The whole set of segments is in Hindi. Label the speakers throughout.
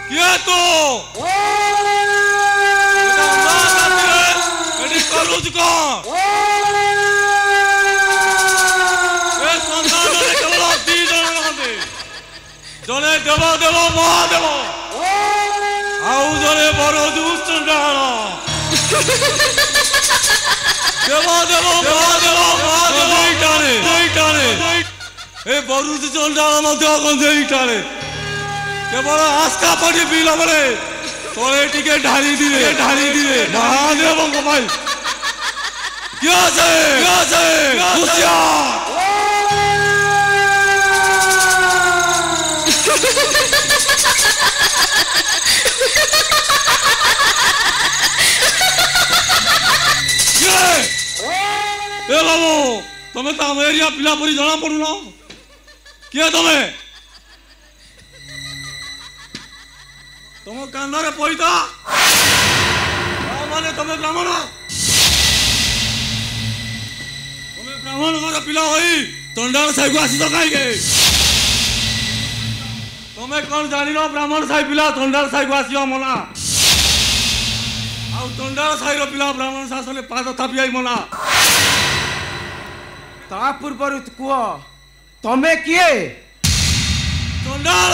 Speaker 1: किए तो करूच कौन जने देव देव महादेव आउ जने बड़ दुष्टाण देव देव महादेव महादेव ए बरुद चंडाल गंधे केवल आस्था पड़ी पीला बेले तले टिके ढाली दिले महादेव भाई क्या से बाबू तुम्हें तो एरिया पिला परी जना पड़ून किए तुम्हें तुम कांधरे पैसा माने तुम्हें ब्राह्मण घर पिला होई तंडाल साई को आसी तो कहीं तुम्हें कौन जानी ब्राह्मण साई पिला तंडाल साई को आसी मना आउ तंडाल साई पिला ब्राह्मण शासन पाद थापी मना
Speaker 2: ता पूर्व कह तमे किए
Speaker 1: तंडाल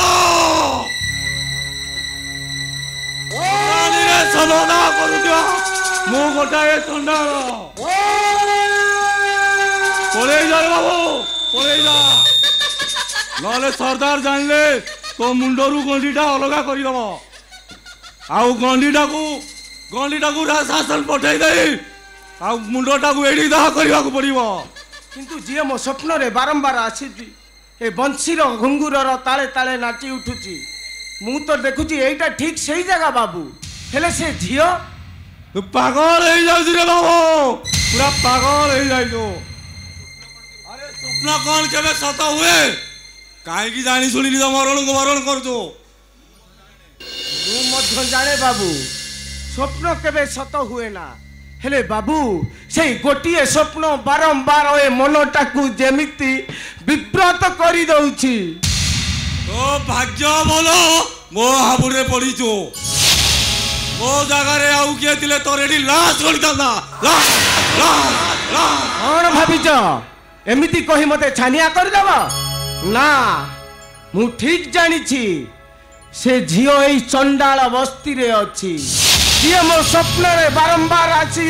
Speaker 1: समाधा करुदियो मु गोटाए तंडाल पड़े जा बाबू पड़े जा ना सरदार जानले तो मुंडरू गंडीटा अलगा करदेव आउ गंडीटा को शासन पठे दे मुंडटा को एडी दाह करने को पड़ो
Speaker 2: किंतु जी मो स्वप्न रे बारंबार आसी ए बंशीर घुंगुरर ताले ताले नाची उठुची मु तो देखुची एटा ठीक सही जगह बाबू हेले से झियो
Speaker 1: तू पागल हो जाऊ रे बाबू पूरा पागल हो जाइयो अरे स्वप्न कौन केबे सत हुए काहे की जानी सुनी तो मरण को मरण करजो
Speaker 2: मु मध्य जाने बाबू स्वप्न केबे सत हुए ना हेले बाबू से गोटिए स्वप्न बारंबार ए मनटाकू जेमिति विव्रत करी दउची
Speaker 1: तो भाग्य बोलो मो हाबुरे पड़ीचो मो जगह रे आउ किए थिले तो रेडी लाश गलिता
Speaker 2: कौन भाविच एमिति कही मते छानिया कर देब ना मु ठीक जानी से झियो ए चंडाल बस्ती रे अछि किए मो स्वप्न रे बारंबार आसी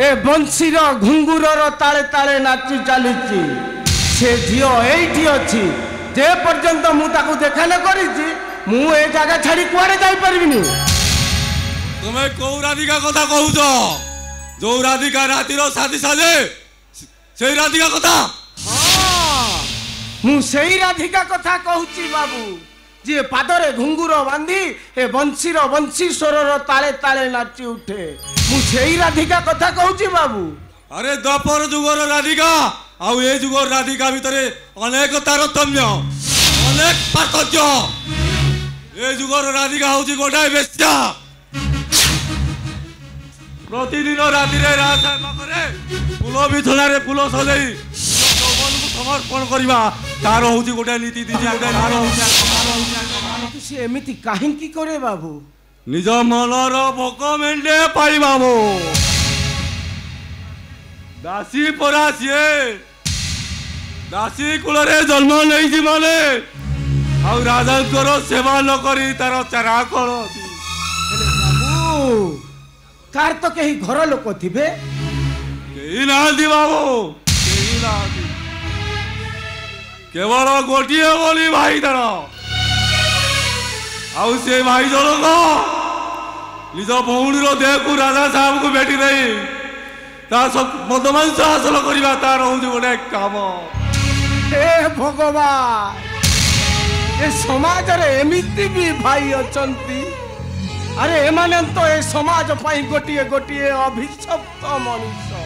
Speaker 2: ए बंशीर घुंगुरर ताले ताले नाची चलीची से झियो एठी अछि जे पर्यंत मु ताकू देखा न करिची मु ए जगह छाड़ी कुआडे जाई परबिनी
Speaker 1: तुम्हें कौ राधिका कथा कहूच जो राधिका रातिर साथी साजे से राधिका कथा
Speaker 2: हाँ मु सेई राधिका कथा कहूची बाबू जे पादरे घुंगुर बांधी ए बंशीर बंशी स्वरर ताले ताले नाची उठे मु सेई राधिका कथा कहूची बाबू
Speaker 1: अरे द्वापर जुगर राधिका आउ ए जुगर राधिका भितरे अनेक तारतम्य अनेक पार्थक्य ए जुगर राधिका होची गोटाए बेश्या प्रतिदिन राति राजा पाखे फूल बिछना फूल सजाई समर्पण करवा तार हूँ गोटे नीति
Speaker 2: एमती कहीं करे बाबू
Speaker 1: निज मनर भोक मेटे पाइबा मो दासी परा सी दासी कूल जन्म नहीं माने आउ राजा सेवा न करी तार चारा कौन
Speaker 2: बाबू तार तो कहीं घर लोक थे
Speaker 1: ना बाबू केवल गोटे बोली भाई तार आउ से भाई जनक निज भौणीर देह को राजा साहब को भेटी नहीं मदमांस हासिल करवा तार हूँ गोटे काम
Speaker 2: हे भगवान ए समाज रे एमिति भी भाई अचंती अरे एमाने तो ए समाज पाई गोटिए गोटिए अभिशप्त मनुष्य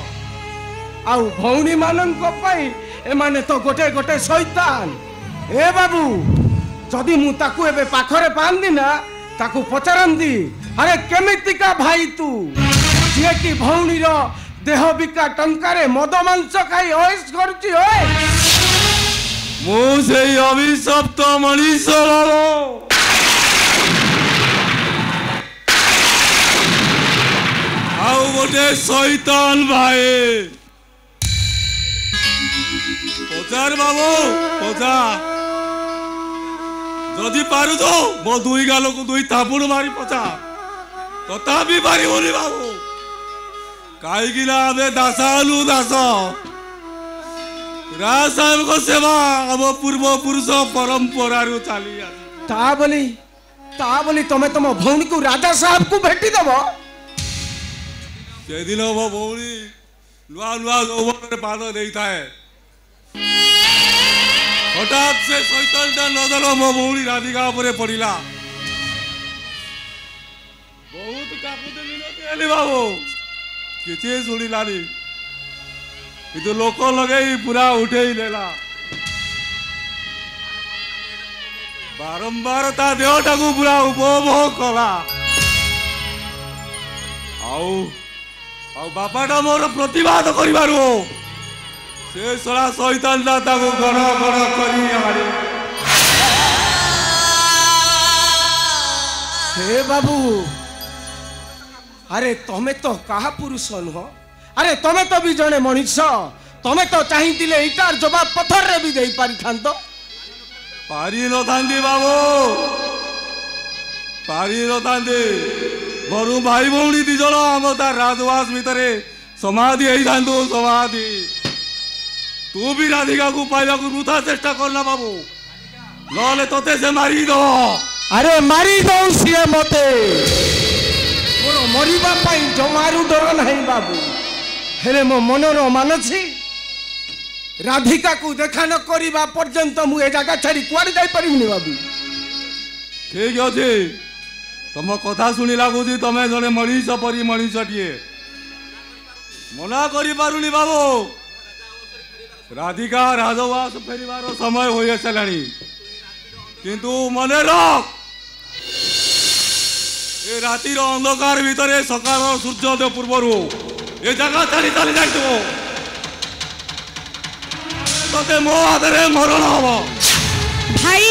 Speaker 2: आउ भौणी मानक पाई एमाने तो गोटे गोटे शैतान ए बाबू जदि मु ताकू एबे पाखरे पांदी ना ताकू पचारंदी अरे केमितिका भाई तू जे कि भौणी रो देह बिका टंकारे मद मांस खाई ओएस करची ओए
Speaker 1: ମୁଁ ସେଇ ଅଭିଶପ୍ତ ମଣିଷ ବାବୁ। ଆଉ ଗୋଟେ ଶୈତାନ ଭାଇ। ପଚାର ବାବୁ ପଚାର, ଯଦି ପାରୁଛ ମୋ ଦୁଇ ଗାଲକୁ ଦୁଇ ଥାପୁଡ ମାରି ପଚାର, ତଥାପି ପାରିବୁନି ବାବୁ। କାହିଁକି ନା ଆମେ ଦାସ ହେଲୁ ଦାସ। ରାଜ ସାହେବଙ୍କ ସେବା ଆମ ପୂର୍ବ ପୁରୁଷ ପରମ୍ପରାରୁ ଚାଲି ଆସି।
Speaker 2: ତା ବୋଲି ତମେ ତମ ଭଉଣୀକୁ ରାଜା ସାହେବକୁ ଭେଟିଦବ?
Speaker 1: ସେଦିନ ମୋ ଭଉଣୀ ନୂଆ ନୂଆ ଯୌବନରେ ପାଦ ଦେଇଥାଏ। ହଠାତ୍ ସେ ଶୈତାନଟା ନଜର ମୋ ଭଉଣୀ ରାଧିକା ଉପରେ ପଡ଼ିଲା। ବହୁତ କାକୁତି ମିନତି ହେଲି ବାବୁ, କିଛି ଶୁଣିଲାନି। କିନ୍ତୁ ଲୋକ ଲଗେଇ ପୁରା ଉଠେଇ ନେଲା। ବାରମ୍ବାର ତା ଦେହଟାକୁ ପୁରା ଉପଭୋଗ କଲା। ଆଉ ବାପାଟା ମୋର ପ୍ରତିବାଦ କରିବାରୁ ସେ ଶଳା ଶୈତାନଟା ତାକୁ ଗଣ ଗଣ କରି ଆଣି।
Speaker 2: ହେ ବାବୁ, ଆରେ ତମେ ତ କାହା ପୁରୁଷ ନୁହ। ଆରେ ତମେ ତ ବି ଜଣେ ମଣିଷ। ତମେ ତ ଚାହିଁଥିଲେ ଇଟାର ଜବାବ ପଥରରେ ବି ଦେଇ ପାରିଥାନ୍ତ।
Speaker 1: ପାରି ନଥାନ୍ତି ବାବୁ, ପାରି ନଥାନ୍ତି। ଘରୁ ଭାଇ ଭଉଣୀ ଦି ଜଣ ଆମ ତା ରାଜବାସ ଭିତରେ ସମାଧି ହେଇଥାନ୍ତୁ, ସମାଧି। ତୁ ବି ରାଧିକାକୁ ପାଇବାକୁ ବୃଥା ଚେଷ୍ଟା କରନା ବାବୁ, ନହେଲେ ତତେ ସେ ମାରିଦବ।
Speaker 2: ଆରେ ମାରି ଦଉ ସିଏ ମତେ, ମୋର ମରିବା ପାଇଁ ଜମାରୁ ଡର ନାହିଁ ବାବୁ। ହେଲେ ମୋ ମନର ମାନସି, ରାଧିକାକୁ ଦେଖା ନ କରିବା ପର୍ଯ୍ୟନ୍ତ ମୁଁ ଏ ଜାଗା ଛାଡ଼ି କୁଆଡ଼େ ଯାଇପାରିବିନି ବାବୁ।
Speaker 1: ଠିକ ଅଛି, ତମ କଥା ଶୁଣି ଲାଗୁଛି ତମେ ଜଣେ ମଣିଷ ପରି ମଣିଷଟିଏ। ମନା କରିପାରୁନି ବାବୁ, ରାଧିକା ରାଜବାସ ଫେରିବାର ସମୟ ହୋଇ ଆସିଲାଣି। କିନ୍ତୁ ମନେ ରଖ, ଏ ରାତିର ଅନ୍ଧକାର ଭିତରେ ସକାଳ ସୂର୍ଯ୍ୟୋଦୟ ପୂର୍ବରୁ ଏ ଜାଗା ଛାଡ଼ି ଚାଲି ଯାଇଥିବ। ତତେ ମୋ ହାତରେ ମରଣ ହବ।
Speaker 3: ଭାଇ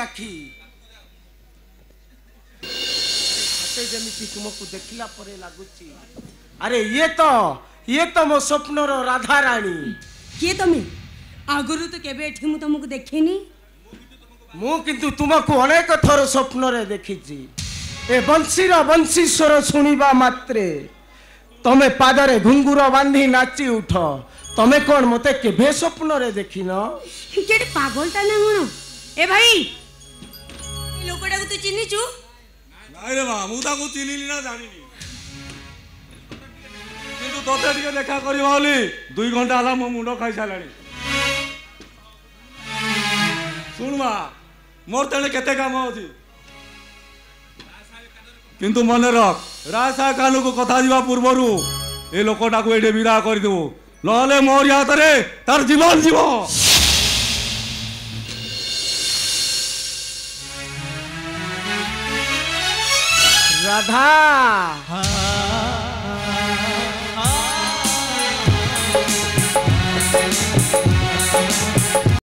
Speaker 2: ଆଖି ଯେମିତି ତୁମକୁ ଦେଖିଲା ପରେ ଲାଗୁଛି। ଆରେ ଇଏ ତ ମୋ ସ୍ୱପ୍ନର ରାଧାରାଣୀ।
Speaker 3: କିଏ ତମେ? ଆଗରୁ ତ କେବେ ଏଠି ମୁଁ ତମକୁ ଦେଖିନି।
Speaker 2: ମୁଁ କିନ୍ତୁ ତୁମକୁ ଅନେକ ଥର ସ୍ୱପ୍ନରେ ଦେଖିଛି। ଏ ବଂଶୀର ବଂଶୀ ସ୍ୱର ଶୁଣିବା ମାତ୍ରେ ତମେ ପାଦରେ ଘୁଙ୍ଗୁର ବାନ୍ଧି ନାଚି ଉଠ। ତମେ କଣ ମତେ କେବେ ସ୍ୱପ୍ନରେ ଦେଖିନ?
Speaker 3: କେଡେ ପାଗଳଟା ନା କଣ? ଏ ଭାଇ, ଏ ଲୋକଟାକୁ ତୁ ଚିହ୍ନିଛୁ?
Speaker 1: ନାଇଁ ରେ ମା, ମୁଁ ତାକୁ ଚିହ୍ନିଲି ନା ଜାଣିନି, କିନ୍ତୁ ତତେ ଟିକେ ଦେଖା କରିବା ବୋଲି 2 ଘଣ୍ଟା ହେଲା ମୋ ମୁଣ୍ଡ ଖାଇସାରିଲାଣି। ଶୁଣ ମା, ମୋର ତେଣେ କେତେ କାମ ଅଛି, କିନ୍ତୁ ମନେ ରଖ, ରାଜା କାନକୁ କଥା ଯିବା ପୂର୍ବରୁ ଏ ଲୋକଟାକୁ ଏଠି ବିଦା କରିଦେବୁ, ନହେଲେ ମୋରି ହାତରେ ତାର ଜୀବନ ଯିବ।
Speaker 2: রাধা